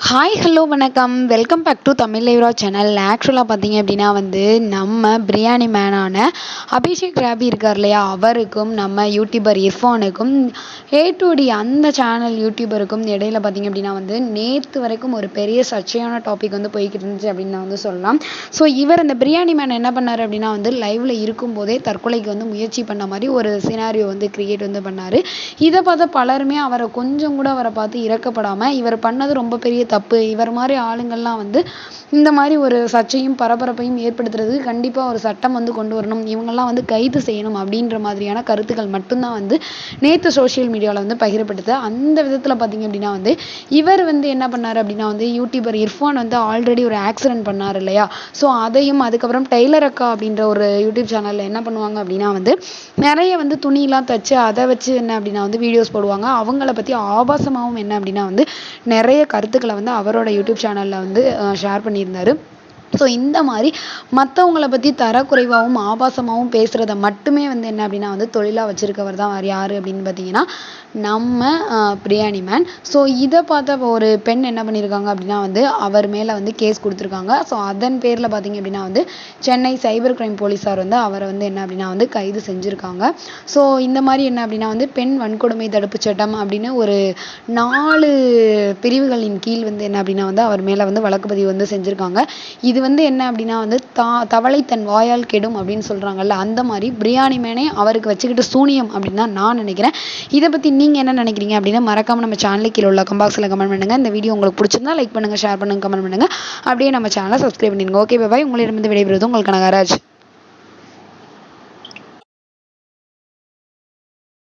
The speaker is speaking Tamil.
ஹாய் ஹலோ வணக்கம் வெல்கம் பேக் டு தமிழ் லைவ்ரா சேனல். ஆக்சுவலாக பார்த்தீங்க அப்படின்னா நம்ம பிரியாணி மேனான அபிஷேக் ராபி இருக்கார் இல்லையா, அவருக்கும் நம்ம யூடியூபர் இர்ஃபானுக்கும் A2D அந்த சேனல் யூடியூபருக்கும் இடையில பார்த்தீங்க அப்படின்னா நேற்று வரைக்கும் ஒரு பெரிய சர்ச்சையான டாபிக் போய்கிட்டு இருந்துச்சு அப்படின்னு நான் சொல்லலாம். ஸோ இவர் அந்த பிரியாணி மேன் என்ன பண்ணார் அப்படின்னா லைவில் இருக்கும்போதே தற்கொலைக்கு முயற்சி பண்ண மாதிரி ஒரு சினாரியோ கிரியேட் பண்ணார். இதை பார்த்த பலருமே அவரை கொஞ்சம் கூட அவரை பார்த்து இறக்கப்படாமல் இவர் பண்ணது ரொம்ப பெரிய தப்பு, இவர் மாதிரி ஆளுங்கள்லாம் இந்த மாதிரி ஒரு சர்ச்சையும் பரபரப்பையும் ஏற்படுத்துறதுக்கு கண்டிப்பாக ஒரு சட்டம் கொண்டு வரணும், இவங்கெல்லாம் கைது செய்யணும் அப்படின்ற மாதிரியான கருத்துக்கள் மட்டும்தான் நேற்று சோஷியல் மீடியாவில் பகிரப்பட்டது. அந்த விதத்தில் பார்த்தீங்க அப்படின்னா இவர் என்ன பண்ணார் அப்படின்னா யூடியூபர் இர்ஃபான் ஆல்ரெடி ஒரு ஆக்சிடென்ட் பண்ணார் இல்லையா, ஸோ அதையும் அதுக்கப்புறம் டெய்லர் அக்கா அப்படின்ற ஒரு யூடியூப் சேனலில் என்ன பண்ணுவாங்க அப்படின்னா நிறைய துணியெல்லாம் தச்சு அதை வச்சு என்ன அப்படின்னா வீடியோஸ் போடுவாங்க. அவங்கள பற்றி ஆபாசமாகவும் என்ன அப்படின்னா நிறைய கருத்துக்களை அவரோட யூடியூப் சேனலில் ஷேர் பண்ணியிருந்தாரு. ஸோ இந்த மாதிரி மற்றவங்களை பற்றி தரக்குறைவாகவும் ஆபாசமாகவும் பேசுகிறத மட்டுமே என்ன அப்படின்னா தொழிலாக வச்சுருக்கவர் தான் யார் அப்படின்னு பார்த்தீங்கன்னா நம்ம பிரியாணி மேன். ஸோ இதை பார்த்த ஒரு பெண் என்ன பண்ணியிருக்காங்க அப்படின்னா அவர் மேலே கேஸ் கொடுத்துருக்காங்க. ஸோ அதன் பேரில் பார்த்தீங்க அப்படின்னா சென்னை சைபர் கிரைம் போலீஸார் அவரை என்ன அப்படின்னா கைது செஞ்சுருக்காங்க. ஸோ இந்த மாதிரி என்ன அப்படின்னா பெண் வன்கொடுமை தடுப்பு சட்டம் அப்படின்னு ஒரு 4 பிரிவுகளின் கீழ் என்ன அப்படின்னா அவர் மேலே வழக்கு பதிவு செஞ்சுருக்காங்க. இது என்ன அப்படின்னா தவளை தன் வாயால் கெடும் அப்படின்னு சொல்றாங்கல்ல, அந்த மாதிரி பிரியாணி மேனே அவருக்கு வச்சுக்கிட்டு சூனியம் அப்படின்னு தான் நான் நினைக்கிறேன். இதை பத்தி நீங்க என்ன நினைக்கிறீங்க அப்படின்னு மறக்காம நம்ம சேனலுக்கு கீழே உள்ள கமெண்ட்ஸ்ல கமெண்ட் பண்ணுங்க. இந்த வீடியோ உங்களுக்கு பிடிச்சிருந்தா லைக் பண்ணுங்க, ஷேர் பண்ணுங்க, கமெண்ட் பண்ணுங்க. அப்படியே நம்ம சேனலை சப்ஸ்கிரைப் பண்ணிடுங்க. ஓகே பாய், உங்களிடமிருந்து விடைபெறுவது உங்கள் கனகராஜ்.